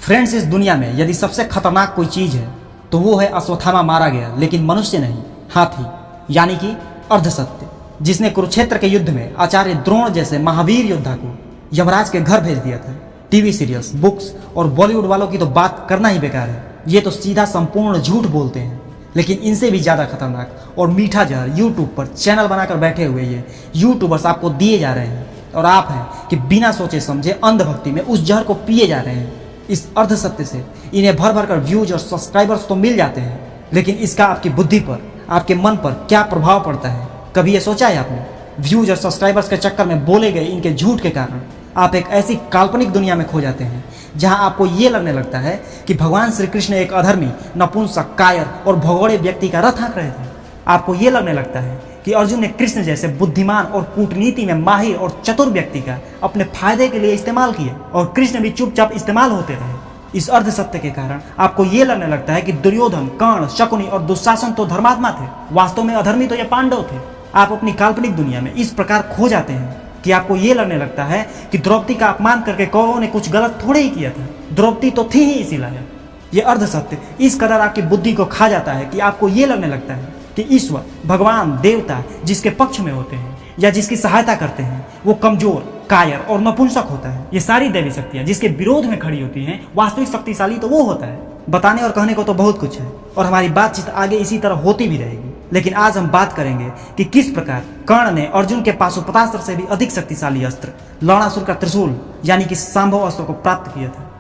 Friends, इस दुनिया में यदि सबसे खतरनाक कोई चीज़ है तो वो है अश्वत्थामा मारा गया, लेकिन मनुष्य नहीं, हाथी, यानी कि अर्धसत्य, जिसने कुरुक्षेत्र के युद्ध में आचार्य द्रोण जैसे महावीर योद्धा को यमराज के घर भेज दिया था। टीवी सीरियल्स, बुक्स और बॉलीवुड वालों की तो बात करना ही बेकार है। ये तो सीधा संपूर्ण झूठ बोलते हैं। लेकिन इनसे भी ज़्यादा खतरनाक और मीठा जहर यूट्यूब पर चैनल बनाकर बैठे हुए ये यूट्यूबर्स आपको दिए जा रहे हैं, और आप हैं कि बिना सोचे समझे अंधभक्ति में उस जहर को पिए जा रहे हैं। इस अर्धसत्य से इन्हें भर भर कर व्यूज और सब्सक्राइबर्स तो मिल जाते हैं, लेकिन इसका आपकी बुद्धि पर, आपके मन पर क्या प्रभाव पड़ता है, कभी ये सोचा है आपने? व्यूज और सब्सक्राइबर्स के चक्कर में बोले गए इनके झूठ के कारण आप एक ऐसी काल्पनिक दुनिया में खो जाते हैं जहां आपको ये लगने लगता है कि भगवान श्री कृष्ण एक अधर्मी, नपुंसक, कायर और भगोड़े व्यक्ति का रथ हाँक रहे थे। आपको ये लगने लगता है कि अर्जुन ने कृष्ण जैसे बुद्धिमान और कूटनीति में माहिर और चतुर व्यक्ति का अपने फायदे के लिए इस्तेमाल किया, और कृष्ण भी चुपचाप इस्तेमाल होते रहे। इस अर्धसत्य के कारण आपको ये लगने लगता है कि दुर्योधन, कर्ण, शकुनी और दुशासन तो धर्मात्मा थे, वास्तव में अधर्मी तो ये पांडव थे। आप अपनी काल्पनिक दुनिया में इस प्रकार खो जाते हैं कि आपको ये लगने लगता है कि द्रौपदी का अपमान करके कौरवों ने कुछ गलत थोड़े ही किया था, द्रौपदी तो थी ही इसी लायक। ये अर्धसत्य इस कदर आपकी बुद्धि को खा जाता है कि आपको ये लगने लगता है कि ईश्वर, भगवान, देवता जिसके पक्ष में होते हैं या जिसकी सहायता करते हैं वो कमजोर, कायर और नपुंसक होता है। ये सारी दैवी शक्तियाँ जिसके विरोध में खड़ी होती हैं, वास्तविक शक्तिशाली तो वो होता है। बताने और कहने को तो बहुत कुछ है, और हमारी बातचीत आगे इसी तरह होती भी रहेगी, लेकिन आज हम बात करेंगे कि किस प्रकार कर्ण ने अर्जुन के पाशुपतास्त्र से भी अधिक शक्तिशाली अस्त्र, लवणासुर का त्रिशूल यानी कि सांभव अस्त्र को प्राप्त किया था।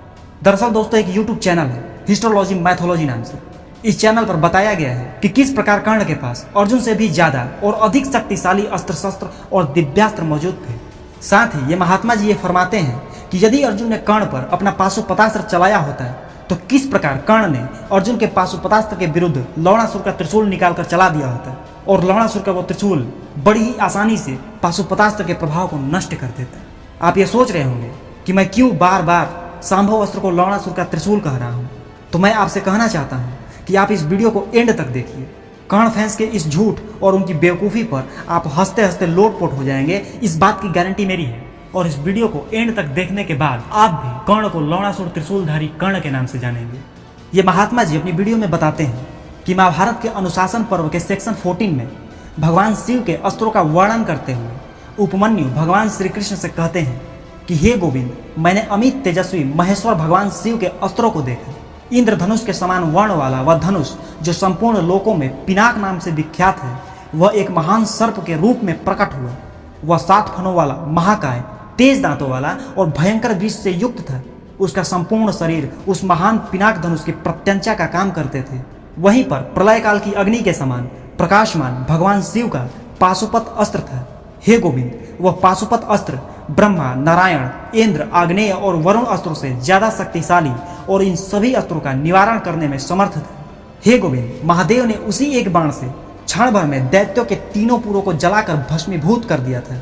दरअसल दोस्तों, एक यूट्यूब चैनल है हिस्टोलॉजी मैथोलॉजी नाम से। इस चैनल पर बताया गया है कि किस प्रकार कर्ण के पास अर्जुन से भी ज्यादा और अधिक शक्तिशाली अस्त्र शस्त्र और दिव्यास्त्र मौजूद थे। साथ ही ये महात्मा जी ये फरमाते हैं कि यदि अर्जुन ने कर्ण पर अपना पाशुपतास्त्र चलाया होता है तो किस प्रकार कर्ण ने अर्जुन के पाशुपतास्त्र के विरुद्ध लवणासुर का त्रिशूल निकालकर चला दिया होता है, और लवणासुर का वो त्रिशूल बड़ी ही आसानी से पाशुपतास्त्र के प्रभाव को नष्ट कर देता है। आप ये सोच रहे होंगे कि मैं क्यों बार बार सांभव अस्त्र को लवणासुर का त्रिशूल कह रहा हूँ, तो मैं आपसे कहना चाहता हूँ कि आप इस वीडियो को एंड तक देखिए। कर्ण फैंस के इस झूठ और उनकी बेवकूफ़ी पर आप हंसते हंसते लोटपोट हो जाएंगे, इस बात की गारंटी मेरी है। और इस वीडियो को एंड तक देखने के बाद आप भी कर्ण को लवणासुर त्रिशूलधारी कर्ण के नाम से जानेंगे। ये महात्मा जी अपनी वीडियो में बताते हैं कि महाभारत के अनुशासन पर्व के सेक्शन 14 में भगवान शिव के अस्त्रों का वर्णन करते हुए उपमन्यु भगवान श्री कृष्ण से कहते हैं कि हे गोविंद, मैंने अमित तेजस्वी महेश्वर भगवान शिव के अस्त्रों को देखा। इंद्रधनुष के समान वर्ण वाला वह धनुष जो संपूर्ण लोकों में पिनाक नाम से विख्यात है, वह एक महान सर्प के रूप में प्रकट हुआ। वह 7 फनों वाला, महाकाय, तेज दांतों वाला और भयंकर विष से युक्त था। उसका संपूर्ण शरीर उस महान पिनाक धनुष की प्रत्यंचा का काम करते थे। वहीं पर प्रलय काल की अग्नि के समान प्रकाशमान भगवान शिव का पाशुपत अस्त्र था। हे गोविंद, वह पाशुपत अस्त्र ब्रह्मा, नारायण, इंद्र, आग्नेय और वरुण अस्त्रों से ज्यादा शक्तिशाली और इन सभी अस्त्रों का निवारण करने में समर्थ था। हे गोविंद, महादेव ने उसी एक बाण से क्षण भर में दैत्यों के तीनों पुरों को जलाकर भस्मीभूत कर दिया था।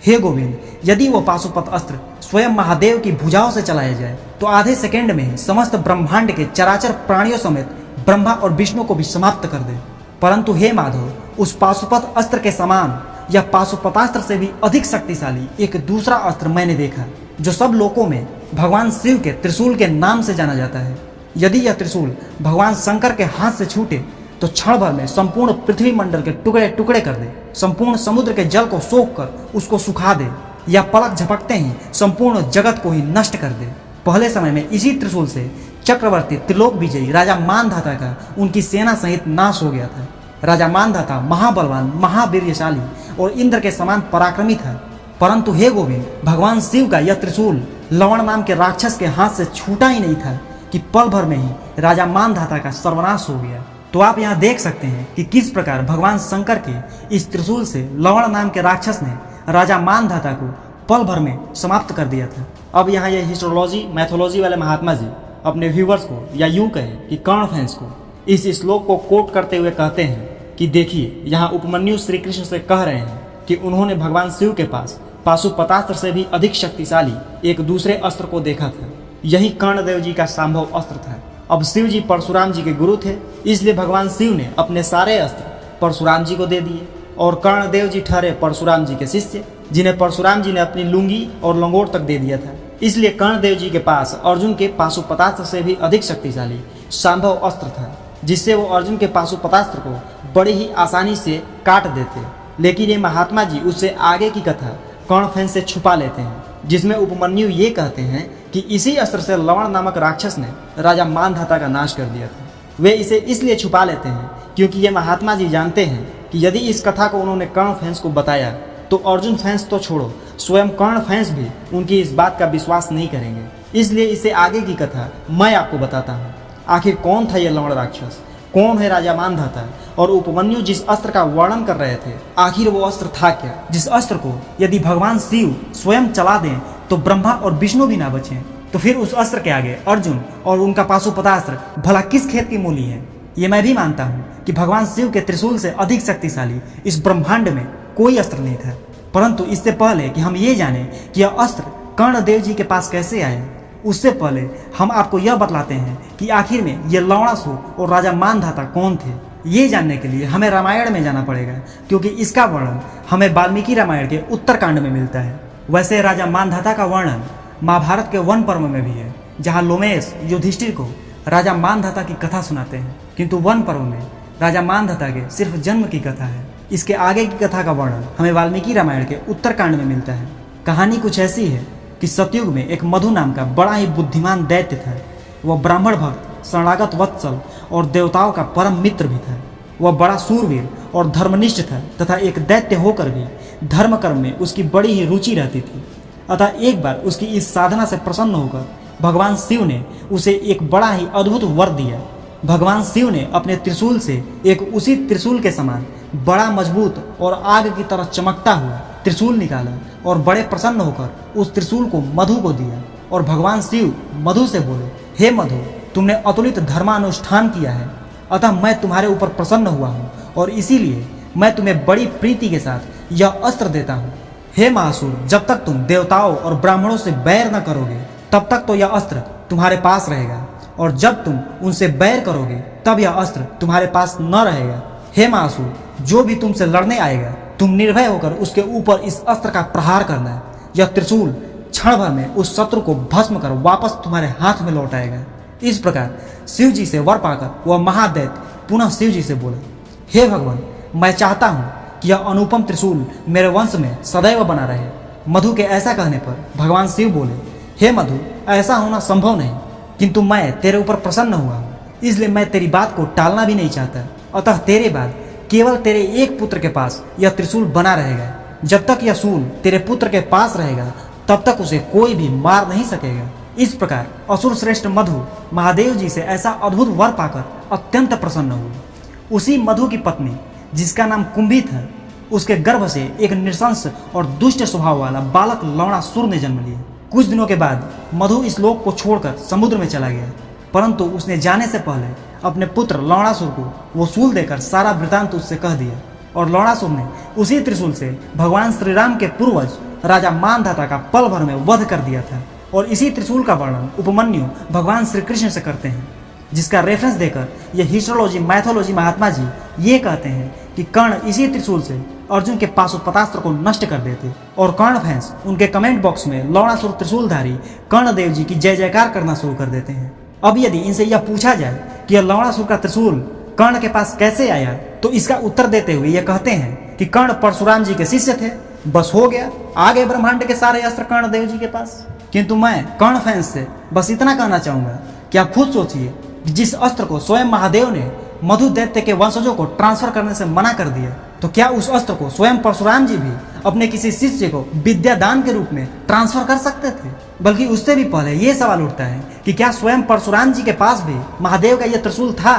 हे गोविंद, यदि वो पाशुपत अस्त्र स्वयं महादेव की भुजाओं से चलाया जाए तो आधे सेकंड में ही समस्त ब्रह्मांड के चराचर प्राणियों समेत ब्रह्मा और विष्णु को भी समाप्त कर दे। परंतु हे माधव, उस पाशुपत अस्त्र के समान या पाशुपतास्त्र से भी अधिक शक्तिशाली एक दूसरा अस्त्र मैंने देखा, जो सब लोकों में भगवान शिव के त्रिशूल के नाम से जाना जाता है। यदि यह त्रिशूल भगवान शंकर के हाथ से छूटे तो क्षण भर में संपूर्ण पृथ्वी मंडल के टुकड़े टुकड़े कर दे, संपूर्ण समुद्र के जल को सोख कर उसको सुखा दे, या पलक झपकते ही संपूर्ण जगत को ही नष्ट कर दे। पहले समय में इसी त्रिशूल से चक्रवर्ती त्रिलोक विजयी राजा मानधाता का उनकी सेना सहित नाश हो गया था। राजा मानधाता महाबलवान, महावीर्यशाली और इंद्र के समान पराक्रमी था। परंतु हे गोविंद, भगवान शिव का यह त्रिशूल लवण नाम के राक्षस के हाथ से छूटा ही नहीं था कि पल भर में ही राजा मानधाता का सर्वनाश हो गया। तो आप यहाँ देख सकते हैं कि किस प्रकार भगवान शंकर के इस त्रिशूल से लवण नाम के राक्षस ने राजा मानधाता को पल भर में समाप्त कर दिया था। अब यहाँ ये हिस्टोलॉजी मैथोलॉजी वाले महात्मा जी अपने व्यूवर्स को, या यूं कहें कि कर्ण फैंस को, इस श्लोक को कोट करते हुए कहते हैं कि देखिए, यहाँ उपमन्यु श्री कृष्ण से कह रहे हैं कि उन्होंने भगवान शिव के पास पाशुपतास्त्र से भी अधिक शक्तिशाली एक दूसरे अस्त्र को देखा था। यही कर्णदेव जी का सांभव अस्त्र था। अब शिव जी परशुराम जी के गुरु थे, इसलिए भगवान शिव ने अपने सारे अस्त्र परशुराम जी को दे दिए, और कर्णदेव जी ठहरे परशुराम जी के शिष्य, जिन्हें परशुराम जी ने अपनी लुंगी और लंगोट तक दे दिया था। इसलिए कर्णदेव जी के पास अर्जुन के पाशुपतास्त्र से भी अधिक शक्तिशाली शांभव अस्त्र था, जिससे वो अर्जुन के पाशुपतास्त्र को बड़ी ही आसानी से काट देते। लेकिन ये महात्मा जी उससे आगे की कथा कर्णफेन से छुपा लेते हैं, जिसमें उपमन्यु ये कहते हैं कि इसी अस्त्र से लवण नामक राक्षस ने राजा मानधाता का नाश कर दिया था। वे इसे इसलिए छुपा लेते हैं क्योंकि ये महात्मा जी जानते हैं कि यदि इस कथा को उन्होंने कर्णफेंस को बताया तो अर्जुन फेंस तो छोड़ो, स्वयं कर्णफेंस भी उनकी इस बात का विश्वास नहीं करेंगे। इसलिए इसे आगे की कथा मैं आपको बताता हूँ। आखिर कौन था ये लवण राक्षस, कौन है राजा मानधाता, और उपमन्यु जिस अस्त्र का वर्णन कर रहे थे आखिर वो अस्त्र था क्या, जिस अस्त्र को यदि भगवान शिव स्वयं चला दें तो ब्रह्मा और विष्णु भी ना बचें। तो फिर उस अस्त्र के आगे अर्जुन और उनका पाशुपतास्त्र भला किस खेत की मूली है। ये मैं भी मानता हूँ कि भगवान शिव के त्रिशूल से अधिक शक्तिशाली इस ब्रह्मांड में कोई अस्त्र नहीं था। परंतु इससे पहले कि हम ये जानें कि यह अस्त्र कर्णदेव जी के पास कैसे आए, उससे पहले हम आपको यह बतलाते हैं कि आखिर में ये लवणासुर और राजा मानधाता कौन थे। ये जानने के लिए हमें रामायण में जाना पड़ेगा, क्योंकि इसका वर्णन हमें वाल्मीकि रामायण के उत्तरकांड में मिलता है। वैसे राजा मानधाता का वर्णन महाभारत के वन पर्व में भी है, जहाँ लोमेश युधिष्ठिर को राजा मानधाता की कथा सुनाते हैं, किंतु वन पर्व में राजा मानधाता के सिर्फ जन्म की कथा है। इसके आगे की कथा का वर्णन हमें वाल्मीकि रामायण के उत्तरकांड में मिलता है। कहानी कुछ ऐसी है कि सतयुग में एक मधु नाम का बड़ा ही बुद्धिमान दैत्य था। वह ब्राह्मण भक्त, शरणागत वत्सल और देवताओं का परम मित्र भी था। वह बड़ा सूरवीर और धर्मनिष्ठ था तथा एक दैत्य होकर भी धर्म कर्म में उसकी बड़ी ही रुचि रहती थी। अतः एक बार उसकी इस साधना से प्रसन्न होकर भगवान शिव ने उसे एक बड़ा ही अद्भुत वर दिया। भगवान शिव ने अपने त्रिशूल से एक उसी त्रिशूल के समान बड़ा मजबूत और आग की तरह चमकता हुआ त्रिशूल निकाला और बड़े प्रसन्न होकर उस त्रिशूल को मधु को दिया। और भगवान शिव मधु से बोले, हे मधु, तुमने अतुलित धर्मानुष्ठान किया है, अतः मैं तुम्हारे ऊपर प्रसन्न हुआ हूँ और इसीलिए मैं तुम्हें बड़ी प्रीति के साथ यह अस्त्र देता हूँ। हे महासुर, जब तक तुम देवताओं और ब्राह्मणों से बैर न करोगे तब तक तो यह अस्त्र तुम्हारे पास रहेगा, और जब तुम उनसे बैर करोगे तब यह अस्त्र तुम्हारे पास न रहेगा। हे महासुर, जो भी तुमसे लड़ने आएगा तुम निर्भय होकर उसके ऊपर इस अस्त्र का प्रहार करना है। यह त्रिशूल क्षण भर में उस शत्रु को भस्म कर वापस तुम्हारे हाथ में लौट आएगा। इस प्रकार शिव जी से वर पाकर वह महादैत्य पुनः शिव जी से बोला, हे भगवान, मैं चाहता हूँ कि यह अनुपम त्रिशूल मेरे वंश में सदैव बना रहे। मधु के ऐसा कहने पर भगवान शिव बोले, हे मधु, ऐसा होना संभव नहीं, किंतु मैं तेरे ऊपर प्रसन्न हुआ हूँ, इसलिए मैं तेरी बात को टालना भी नहीं चाहता। अतः तेरे बाद केवल तेरे एक पुत्र के पास यह त्रिशूल बना रहेगा। जब तक यह शूल तेरे पुत्र के पास रहेगा तब तक उसे कोई भी मार नहीं सकेगा। इस प्रकार असुर श्रेष्ठ मधु महादेव जी से ऐसा अद्भुत वर पाकर अत्यंत प्रसन्न हुए। उसी मधु की पत्नी, जिसका नाम कुंभी था, उसके गर्भ से एक नृशंस और दुष्ट स्वभाव वाला बालक लवणासुर ने जन्म लिया। कुछ दिनों के बाद मधु इस लोक को छोड़कर समुद्र में चला गया, परंतु उसने जाने से पहले अपने पुत्र लवणासुर को वो शूल देकर सारा वृतांत उससे कह दिया। और लवणासुर ने उसी त्रिशूल से भगवान श्री राम के पूर्वज राजा मानधाता का पल भर में वध कर दिया था। और इसी त्रिशूल का वर्णन उपमन्यु भगवान श्री कृष्ण से करते हैं, जिसका रेफरेंस देकर ये हिस्टोलॉजी मैथोलॉजी महात्मा जी ये कहते हैं कि कर्ण इसी त्रिशूल से अर्जुन के पाशुपतास्त्र को नष्ट कर देते। और कर्ण फैंस उनके कमेंट बॉक्स में लवणासुर त्रिशूलधारी कर्णदेव जी की जय जयकार करना शुरू कर देते हैं। अब यदि इनसे यह पूछा जाए कि यह लवणासुर का त्रिशूल कर्ण के पास कैसे आया, तो इसका उत्तर देते हुए यह कहते हैं कि कर्ण परशुराम जी के शिष्य थे, बस हो गया, आ गए ब्रह्मांड के सारे अस्त्र कर्णदेव जी के पास। किंतु मैं कर्ण फैंस से बस इतना कहना चाहूंगा कि आप खुद सोचिए कि जिस अस्त्र को स्वयं महादेव ने मधु दैत्य के वंशजों को ट्रांसफर करने से मना कर दिया, तो क्या उस अस्त्र को स्वयं परशुराम जी भी अपने किसी शिष्य को विद्यादान के रूप में ट्रांसफर कर सकते थे? बल्कि उससे भी पहले ये सवाल उठता है कि क्या स्वयं परशुराम जी के पास भी महादेव का यह त्रिशूल था?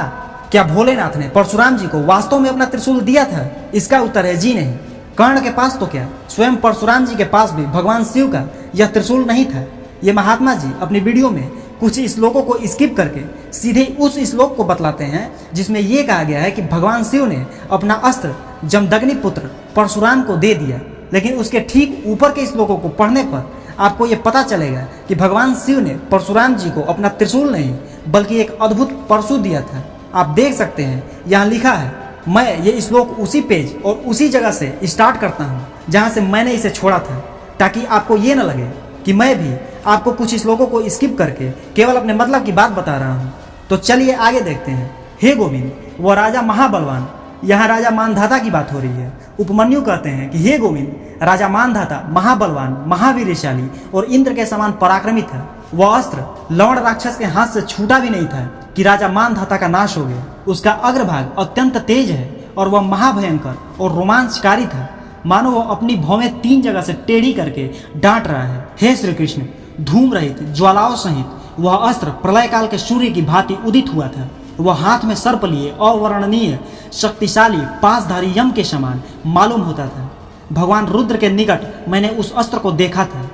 क्या भोलेनाथ ने परशुराम जी को वास्तव में अपना त्रिशूल दिया था? इसका उत्तर है जी नहीं। कर्ण के पास तो क्या, स्वयं परशुराम जी के पास भी भगवान शिव का यह त्रिशूल नहीं था। ये महात्मा जी अपनी वीडियो में कुछ श्लोकों को स्किप करके सीधे उस श्लोक को बतलाते हैं जिसमें यह कहा गया है कि भगवान शिव ने अपना अस्त्र जमदग्नि पुत्र परशुराम को दे दिया। लेकिन उसके ठीक ऊपर के श्लोकों को पढ़ने पर आपको ये पता चलेगा कि भगवान शिव ने परशुराम जी को अपना त्रिशूल नहीं बल्कि एक अद्भुत परशु दिया था। आप देख सकते हैं यहाँ लिखा है, मैं ये श्लोक उसी पेज और उसी जगह से स्टार्ट करता हूँ जहाँ से मैंने इसे छोड़ा था, ताकि आपको ये न लगे कि मैं भी आपको कुछ श्लोकों को स्किप करके केवल अपने मतलब की बात बता रहा हूँ। तो चलिए आगे देखते हैं। हे गोविंद, वह राजा महाबलवान, यहाँ राजा मानधाता की बात हो रही है। उपमन्यु कहते हैं कि हे गोविंद, राजा मानधाता महाबलवान, महावीरशाली और इंद्र के समान पराक्रमी था। वह अस्त्र लवण राक्षस के हाथ से छूटा भी नहीं था कि राजा मानधाता का नाश हो गया। उसका अग्रभाग अत्यंत तेज है और वह महाभयंकर और रोमांचकारी था, मानो वह अपनी भौवें 3 जगह से टेढ़ी करके डांट रहा है। हे श्री कृष्ण, धूम रहित ज्वालाओं सहित वह अस्त्र प्रलय काल के सूर्य की भांति उदित हुआ था। वह हाथ में सर्प लिए अवर्णनीय शक्तिशाली पासधारी यम के समान मालूम होता था। भगवान रुद्र के निकट मैंने उस अस्त्र को देखा था।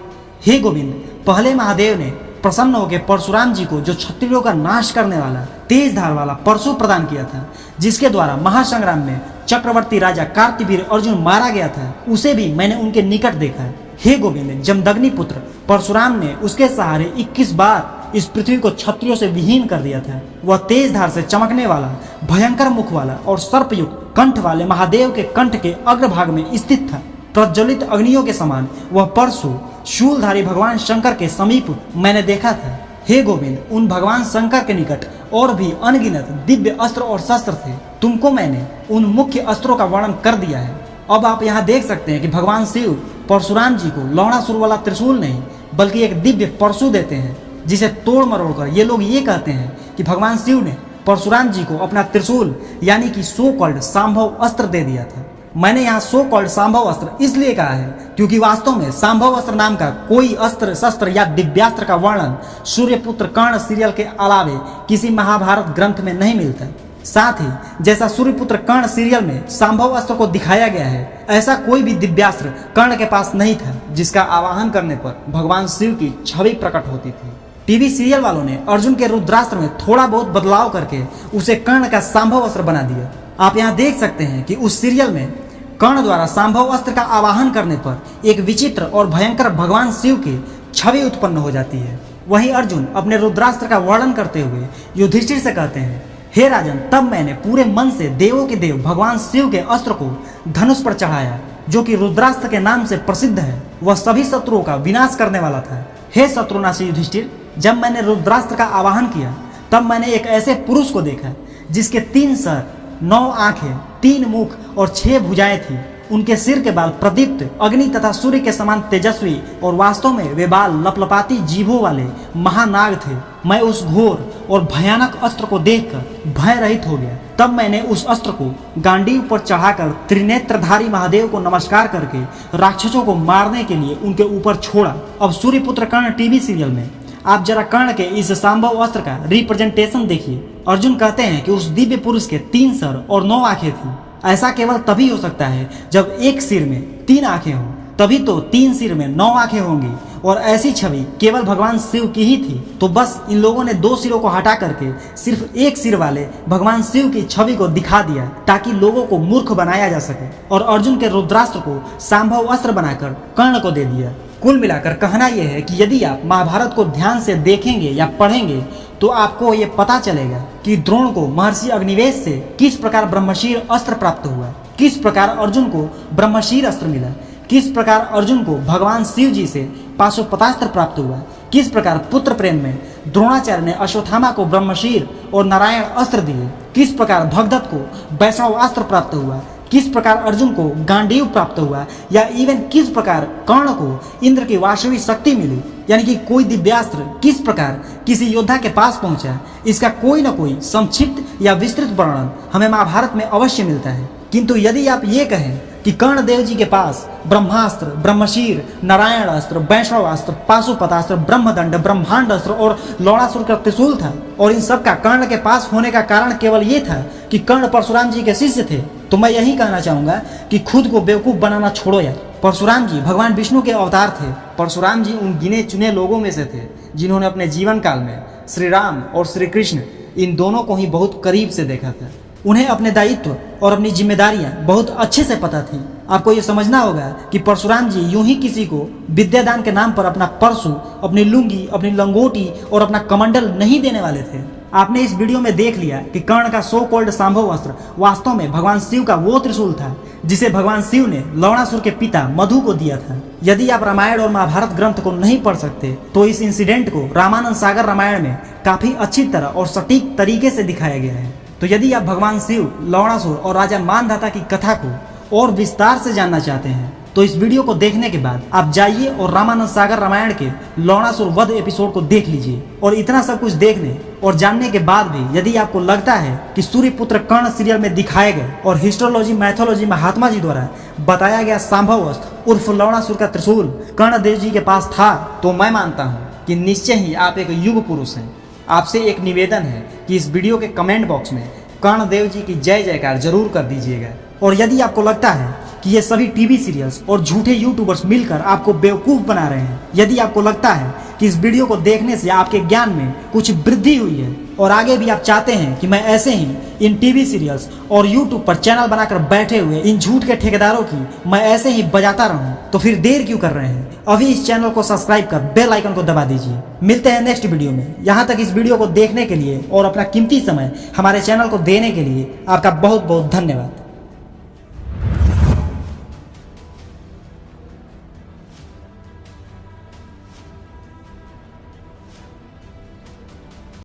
हे गोविंद, पहले महादेव ने प्रसन्न होकर परशुराम जी को जो क्षत्रियों का नाश करने वाला तेज धार वाला परशु प्रदान किया था, जिसके द्वारा महासंग्राम में चक्रवर्ती राजा कार्तिवीर अर्जुन मारा गया था, उसे भी मैंने उनके निकट देखा है। हे गोविंद, जमदग्नि पुत्र परशुराम ने उसके सहारे 21 बार इस पृथ्वी को क्षत्रियों से विहीन कर दिया था। वह तेज धार से चमकने वाला, भयंकर मुख वाला और सर्पयुक्त कंठ वाले महादेव के कंठ के अग्रभाग में स्थित था। प्रज्वलित अग्नियों के समान वह परशु शूलधारी भगवान शंकर के समीप मैंने देखा था। हे गोविंद, उन भगवान शंकर के निकट और भी अनगिनत दिव्य अस्त्र और शस्त्र थे। तुमको मैंने उन मुख्य अस्त्रों का वर्णन कर दिया है। अब आप यहाँ देख सकते हैं कि भगवान शिव परशुराम जी को लौड़ासुर वाला त्रिशूल नहीं बल्कि एक दिव्य परशु देते हैं, जिसे तोड़ मरोड़ कर ये लोग ये कहते हैं कि भगवान शिव ने परशुराम जी को अपना त्रिशूल यानी कि सो कॉल्ड सांभव अस्त्र दे दिया था। मैंने यहाँ सो कॉल्ड सांभव अस्त्र इसलिए कहा है क्योंकि वास्तव में सांभव अस्त्र नाम का कोई अस्त्र शस्त्र या दिव्यास्त्र का वर्णन सूर्यपुत्र कर्ण सीरियल के अलावे किसी महाभारत ग्रंथ में नहीं मिलता। साथ ही जैसा सूर्यपुत्र कर्ण सीरियल में सांभव अस्त्र को दिखाया गया है, ऐसा कोई भी दिव्यास्त्र कर्ण के पास नहीं था जिसका आवाहन करने पर भगवान शिव की छवि प्रकट होती थी। टीवी सीरियल वालों ने अर्जुन के रुद्रास्त्र में थोड़ा बहुत बदलाव करके उसे कर्ण का सांभव अस्त्र बना दिया। आप यहाँ देख सकते हैं कि उस सीरियल में कर्ण द्वारा सांभव अस्त्र का आवाहन करने पर एक विचित्र और भयंकर भगवान शिव की छवि उत्पन्न हो जाती है। वहीं अर्जुन अपने रुद्रास्त्र का वर्णन करते हुए युधिष्ठिर से कहते हैं, हे राजन, तब मैंने पूरे मन से देवों के देव भगवान शिव के अस्त्र को धनुष पर चढ़ाया, जो कि रुद्रास्त्र के नाम से प्रसिद्ध है। वह सभी शत्रुओं का विनाश करने वाला था। हे शत्रुनाशी युधिष्ठिर, जब मैंने रुद्रास्त्र का आवाहन किया तब मैंने एक ऐसे पुरुष को देखा जिसके 3 सर, 9 आंखें, 3 मुख और 6 भुजाएं थी। उनके सिर के बाल प्रदीप्त अग्नि तथा सूर्य के समान तेजस्वी और वास्तव में वे बाल लपलपाती जीभों वाले महानाग थे। मैं उस घोर और भयानक अस्त्र को देखकर भय रहित हो गया। तब मैंने उस अस्त्र को गांडीव पर चढ़ाकर त्रिनेत्रधारी महादेव को नमस्कार करके राक्षसों को मारने के लिए उनके ऊपर छोड़ा। अब सूर्यपुत्र कर्ण टीवी सीरियल में आप जरा कर्ण के इस सांभव अस्त्र का रिप्रेजेंटेशन देखिए। अर्जुन कहते हैं कि उस दिव्य पुरुष के 3 सर और 9 आंखें थी। ऐसा केवल तभी हो सकता है जब एक सिर में 3 आंखें हों, तभी तो 3 सिर में 9 आंखें होंगी, और ऐसी छवि केवल भगवान शिव की ही थी। तो बस इन लोगों ने 2 सिरों को हटा करके सिर्फ एक सिर वाले भगवान शिव की छवि को दिखा दिया ताकि लोगों को मूर्ख बनाया जा सके, और अर्जुन के रुद्रास्त्र को सांभव अस्त्र बनाकर कर्ण को दे दिया। कुल मिलाकर कहना यह है कि यदि आप महाभारत को ध्यान से देखेंगे या पढ़ेंगे तो आपको ये पता चलेगा कि द्रोण को महर्षि अग्निवेश से किस प्रकार ब्रह्मशीर अस्त्र प्राप्त हुआ, किस प्रकार अर्जुन को ब्रह्मशीर अस्त्र मिला, किस प्रकार अर्जुन को भगवान शिव जी से पाशुपतास्त्र प्राप्त हुआ, किस प्रकार पुत्र प्रेम में द्रोणाचार्य ने अश्वत्थामा को ब्रह्मशीर और नारायण अस्त्र दिए, किस प्रकार भगदत्त को वैष्णव अस्त्र प्राप्त हुआ, किस प्रकार अर्जुन को गांडीव प्राप्त हुआ, या इवन किस प्रकार कर्ण को इंद्र की वासवी शक्ति मिली, यानी कि कोई दिव्यास्त्र किस प्रकार किसी योद्धा के पास पहुंचा। इसका कोई न कोई संक्षिप्त या विस्तृत वर्णन हमें महाभारत में अवश्य मिलता है। किंतु यदि आप ये कहें कि कर्ण देव जी के पास ब्रह्मास्त्र, ब्रह्मशीर, नारायण अस्त्र, वैष्णवास्त्र, पाशुपतास्त्र, ब्रह्मदंड, ब्रह्मांड अस्त्र और लौड़ासुर का त्रिशूल था, और इन सब का कर्ण के पास होने का कारण केवल ये था कि कर्ण परशुराम जी के शिष्य थे, तो मैं यही कहना चाहूंगा कि खुद को बेवकूफ बनाना छोड़ो यार। परशुराम जी भगवान विष्णु के अवतार थे। परशुराम जी उन गिने चुने लोगों में से थे जिन्होंने अपने जीवन काल में श्री राम और श्री कृष्ण इन दोनों को ही बहुत करीब से देखा था। उन्हें अपने दायित्व और अपनी जिम्मेदारियां बहुत अच्छे से पता थी। आपको ये समझना होगा कि परशुराम जी यूं ही किसी को विद्यादान के नाम पर अपना परशु, अपनी लुंगी, अपनी लंगोटी और अपना कमंडल नहीं देने वाले थे। आपने इस वीडियो में देख लिया कि कर्ण का सो कॉल्ड संभव अस्त्र वास्तव में भगवान शिव का वो त्रिशूल था जिसे भगवान शिव ने लवणासुर के पिता मधु को दिया था। यदि आप रामायण और महाभारत ग्रंथ को नहीं पढ़ सकते तो इस इंसिडेंट को रामानंद सागर रामायण में काफी अच्छी तरह और सटीक तरीके से दिखाया गया है। तो यदि आप भगवान शिव, लवणासुर और राजा मानधाता की कथा को और विस्तार से जानना चाहते हैं तो इस वीडियो को देखने के बाद आप जाइए और रामानंद सागर रामायण के लवणासुर वध एपिसोड को देख लीजिए। और इतना सब कुछ देखने और जानने के बाद भी यदि आपको लगता है कि सूर्यपुत्र कर्ण सीरियल में दिखाए गए और हिस्टोलॉजी मैथोलॉजी महात्मा जी द्वारा बताया गया संभव अस्त्र उर्फ लवणासुर का त्रिशूल कर्णदेव जी के पास था, तो मैं मानता हूँ कि निश्चय ही आप एक युग पुरुष हैं। आपसे एक निवेदन है कि इस वीडियो के कमेंट बॉक्स में कर्णदेव जी की जय जयकार जरूर कर दीजिएगा। और यदि आपको लगता है कि ये सभी टीवी सीरियल्स और झूठे यूट्यूबर्स मिलकर आपको बेवकूफ़ बना रहे हैं, यदि आपको लगता है कि इस वीडियो को देखने से आपके ज्ञान में कुछ वृद्धि हुई है और आगे भी आप चाहते हैं कि मैं ऐसे ही इन टीवी सीरियल्स और यूट्यूब पर चैनल बनाकर बैठे हुए इन झूठ के ठेकेदारों की मैं ऐसे ही बजाता रहूं, तो फिर देर क्यों कर रहे हैं? अभी इस चैनल को सब्सक्राइब कर बेल आइकन को दबा दीजिए। मिलते हैं नेक्स्ट वीडियो में। यहाँ तक इस वीडियो को देखने के लिए और अपना कीमती समय हमारे चैनल को देने के लिए आपका बहुत बहुत धन्यवाद।